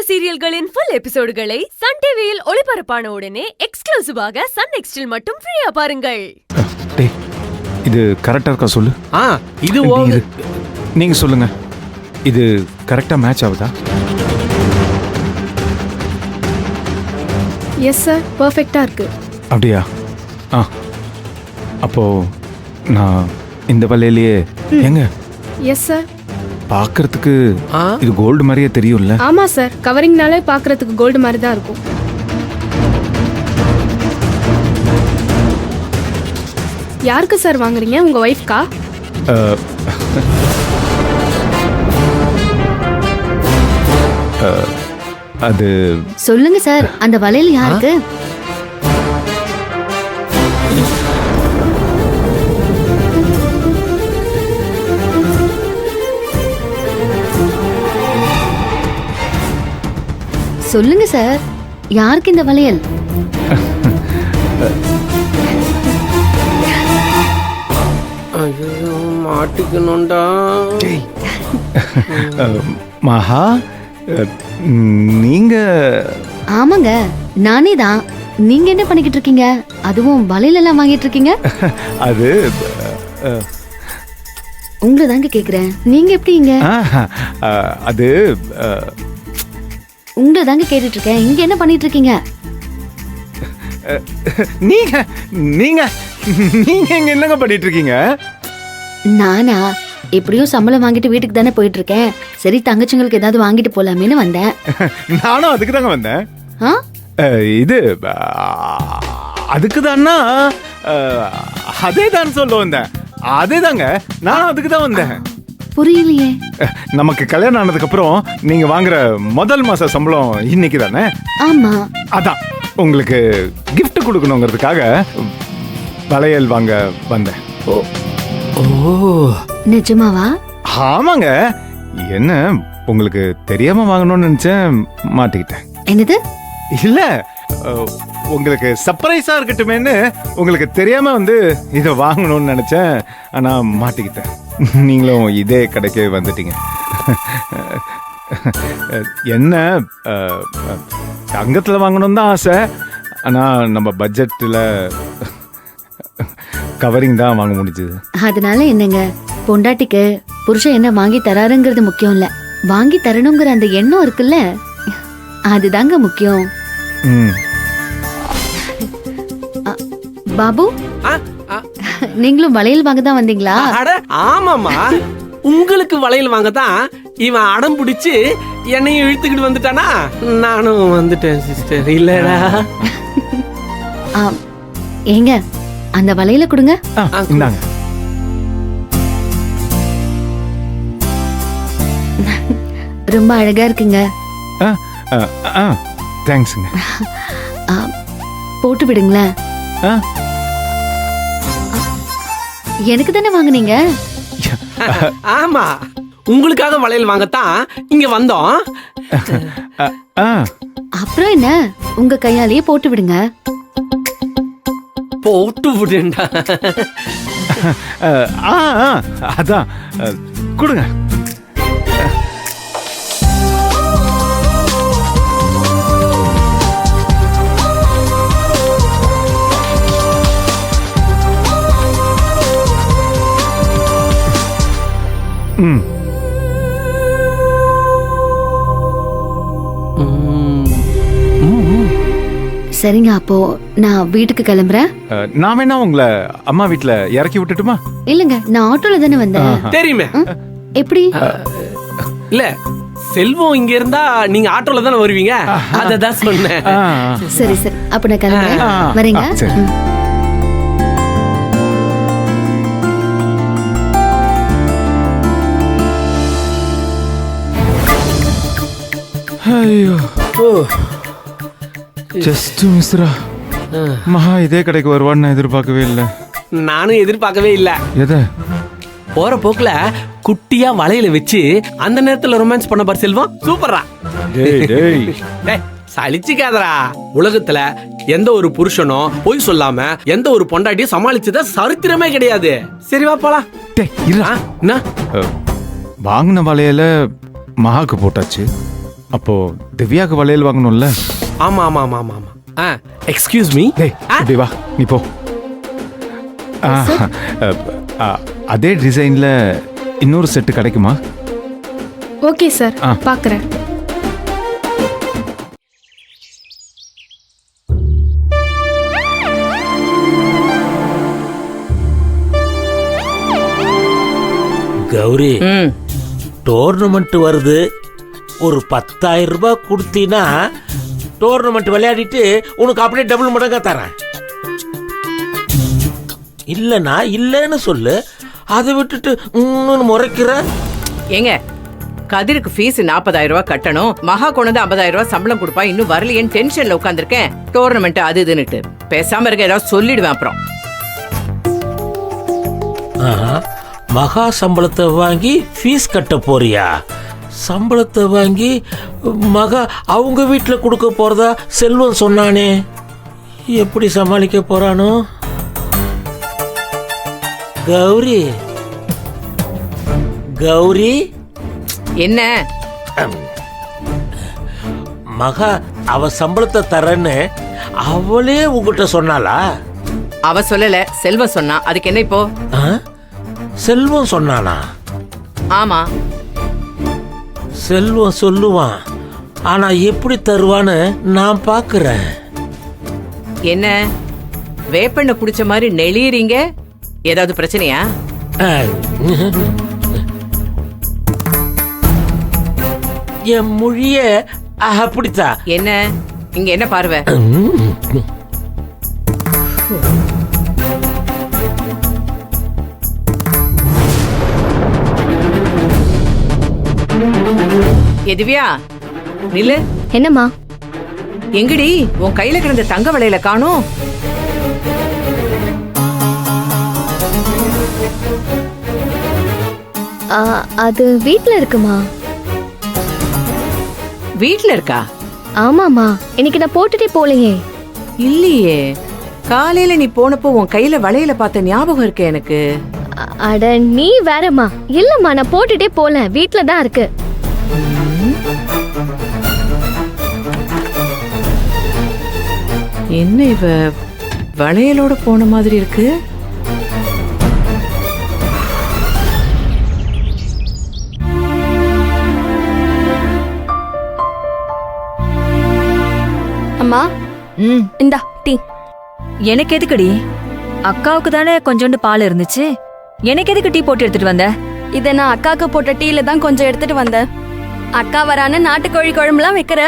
சீரியல்களின் full எபிசோடுகளை Sun டிவியில் ஒளிபரப்பான உடனே எக்ஸ்க்ளூசிவாக சன் நெக்ஸ்டில் மட்டும் ஃப்ரீயா பாருங்கள். டேய், இது கரெக்டா இருக்கா சொல்லு. இது நீங்க சொல்லுங்க, இது கரெக்டா மேட்ச் ஆகுதா? எஸ் சார், பர்ஃபெக்டா இருக்கு. அப்படியா? அப்போ நான் இந்த வலையிலேயே எங்க? Yes sir. பார்க்கிறதுக்கு இது கோல்டு மாதிரியே தெரியும்ல? ஆமா சார், கவரிங்னாலே பார்க்கிறதுக்கு கோல்டு மாதிரி தான் இருக்கும். யாருக்கு சார் வாங்குறீங்க? உங்க ஒய்ஃப்கா? அது சொல்லுங்க சார், அந்த வலையில யாருக்கு? சொல்லுங்க சார், யாருக்கு இந்த வளையல்? ஐயோ, மாட்டிக்கணும்டா. மகா, நீங்க? ஆமாங்க, நானே தான். நீங்க என்ன பண்ணிக்கிட்டு இருக்கீங்க? அதுவும் வளையல் எல்லாம் வாங்கிட்டு இருக்கீங்க? அது உங்களை தாங்க கேக்குறேன். நீங்க எப்படிங்க? அது உங்களை தாங்க கேட்டுட்டு இருக்கேன். இங்க என்ன பண்ணிட்டு இருக்கீங்க? நீங்க நீங்க நீங்க இங்க என்னங்க பண்ணிட்டு இருக்கீங்க? நானா எப்படியும் சம்பளம் வாங்கிட்டு வீட்டுக்கு தானே போயிட்டு இருக்கேன். சரி, தங்கச்சிங்களுக்கு ஏதாவது வாங்கிட்டு போலாமேன்னு வந்தேன். நானும் அதுக்கு தாங்க வந்தேன். இது அதுக்கு தானா? அதே தான் சொல்ல வந்தேன். அதே தாங்க, நானும் அதுக்கு தான் வந்தேன். புரியலையே. நமக்கு கல்யாணம் ஆனதுக்கு அப்புறம் நீங்க வாங்குற முதல் மாச சம்பளம் இன்னைக்கு தானே? ஆமா. அதான் உங்களுக்கு கிஃப்ட் கொடுக்கணுங்கிறதுக்காக வளையல் வாங்க வந்தேன். நிஜமாவா? ஆமாங்க. என்ன, உங்களுக்கு தெரியாம வாங்கணும்னு நினைச்சேன், மாட்டிக்கிட்டேன். என்னது? இல்ல, உங்களுக்கு சர்ப்ரைஸா இருக்கட்டுமேன்னு உங்களுக்கு தெரியாம வந்து இதை வாங்கணும்னு நினைச்சேன். ஆனா மாட்டிக்கிட்டேன். நீங்களும் இதே கடைக்கு வந்துட்டீங்க. என்ன, தங்கத்துல வாங்கணும் தான் ஆசை. ஆனா நம்ம பட்ஜெட்ல கவரிங் தான் வாங்க முடிஞ்சது. அதனால என்னங்க, பொண்டாட்டிக்கு புருஷன் என்ன வாங்கி தராருங்கிறது முக்கியம் இல்ல, வாங்கி தரணுங்கிற அந்த எண்ணம் இருக்குல்ல, அதுதாங்க முக்கியம். பாபு, நீங்களும் வளையல் வாங்க தான் வந்தீங்களா? ஆமாமா, உங்களுக்கு வளையல் வாங்க தான் இவன் அடம் பிடிச்சு என்னையும் இழுத்துக்கிட்டு வந்துட்டானா, நானும் வந்துட்டேன் சிஸ்டர். இல்லடா. ஏங்க, அந்த வளையல கொடுங்க. இந்தாங்க. ரொம்ப அழகா இருக்குங்க. தேங்க்ஸ்ங்க. போட்டு விடுங்களேன். எனக்கு தானே வாங்குனீங்க? ஆமா, உங்களுக்காக வளையல் வாங்கத்தான் இங்க வந்தோம். அப்புறம் என்ன, உங்க கையாலேயே போட்டு விடுங்க. போட்டு விடுண்டா. அதான் கொடுங்க. சரிங்க, அப்போ நான் வீட்டுக்கு கிளம்புறேன். நான் வேணா உங்களை அம்மா வீட்டுல இறக்கி விட்டுட்டுமா? இல்லங்க, நான் ஆட்டோல தானே வந்தேன். தெரியுமே. எப்படி? இல்ல, செல்வம் இங்க இருந்தா நீங்க ஆட்டோல தானே வருவீங்க, அததான் சொன்னேன். சரி சரி, அப்ப நான் கிளம்புறேன். வரீங்க? ஐயோ, ஜஸ்ட் மிஸ்ரா. மகா இதே கடைக்கு வருவான்னு நான் எதிர்பார்க்கவே இல்லை. நானும் எதிர்பார்க்கவே இல்ல. எதை? போற போக்குல குட்டியா வளையல வச்சு அந்த நேரத்துல ரொமான்ஸ் பண்ண பாரு செல்வம். சூப்பரா. சலிச்சுக்காதரா. உலகத்துல எந்த ஒரு புருஷனும் பொய் சொல்லாம எந்த ஒரு பொண்டாட்டியும் சமாளிச்சத சரித்திரமே கிடையாது. சரி வா போலாம். வாங்கின வளையல மகாக்கு போட்டாச்சு. அப்போ திவ்யாக்கு வளையல் வாங்கணும்ல? ஆமா ஆமா ஆமா ஆமா ஆமா எக்ஸ்கியூஸ் மீ. டேய் இப்படி வா, நீ போ. அதே டிசைன்ல இன்னொரு செட்டு கிடைக்குமா? ஓகே சார், ஆ. பார்க்குறேன். கௌரி, டோர்னமெண்ட் வருது, ஒரு 10,000 ரூபாய் கொடுத்தீங்கன்னா டோர்னமெண்ட் விளையாடிட்டு உனக்கு அப்படியே டபுள் மடங்கா தரேன். இல்லனா இல்லன்னு சொல்லு, அதை விட்டுட்டு முறைக்கிற. ஏங்க, கதிருக்கு ஃபீஸ் 40,000 ரூபாய் கட்டணும், மகா கொண்டு 50,000 ரூபாய் சம்பளம் கொடுப்பா, இன்னும் வரலையேன்னு டென்ஷன்ல உட்காந்துருக்கேன். டோர்னமெண்ட் அது இதுன்னுட்டு பேசாம இருக்க, ஏதாவது சொல்லிடுவேன் அப்புறம். மகா சம்பளத்தை வாங்கி ஃபீஸ் கட்ட போறியா? சம்பளத்தை வாங்கி மகா அவங்க வீட்டில் கொடுக்க போறதா செல்வம் சொன்னானே, எப்படி சமாளிக்க போறானோ? கௌரி, கௌரி, என்ன மகா அவ சம்பளத்தை தரேன்னு அவளே உங்ககிட்ட சொன்னாளா? அவ சொல்லல, செல்வம் சொன்னா. அதுக்கு என்ன இப்போ? செல்வம் சொன்னானா? ஆமா, செல்வம் சொல்லுவான், ஆனா எப்படி தருவான்னு நான் பாக்குறேன். என்ன வேப்பெண்ண குடிச்ச மாதிரி நெளியறீங்க? ஏதாவது பிரச்சனையா? என் மொழிய அப்படித்தான். என்ன இங்க என்ன பார்வை? திவ்யா, நில்லு. என்னம்மா? எங்கடி உன் கையில கிடந்த தங்க வளையல காணோம்? அது வீட்ல இருக்குமா? வீட்ல இருக்கா? ஆமாமா, இன்னைக்கு நான் போட்டுட்டே போலையே. இல்லையே, காலையில நீ போனப்போ உன் கையில வளையல பார்த்த ஞாபகம் இருக்கு எனக்கு. அட நீ வேறம்மா. இல்லம்மா, நான் போட்டுட்டே போல, வீட்ல தான் இருக்கு. என்ன இவ வளையலோட போன மாதிரி இருக்கு? அம்மா, இந்தா டீ. எனக்கு எதுக்குடி? அக்காவுக்கு தானே கொஞ்சோண்டு பால் இருந்துச்சு, எனக்கு எதுக்கு டீ போட்டு எடுத்துட்டு வந்த? இதை நான் அக்காவுக்கு போட்ட டீல தான் கொஞ்சம் எடுத்துட்டு வந்தேன். அக்கா வரான்னு நாட்டுக்கோழி குழம்புலாம் வைக்கிற.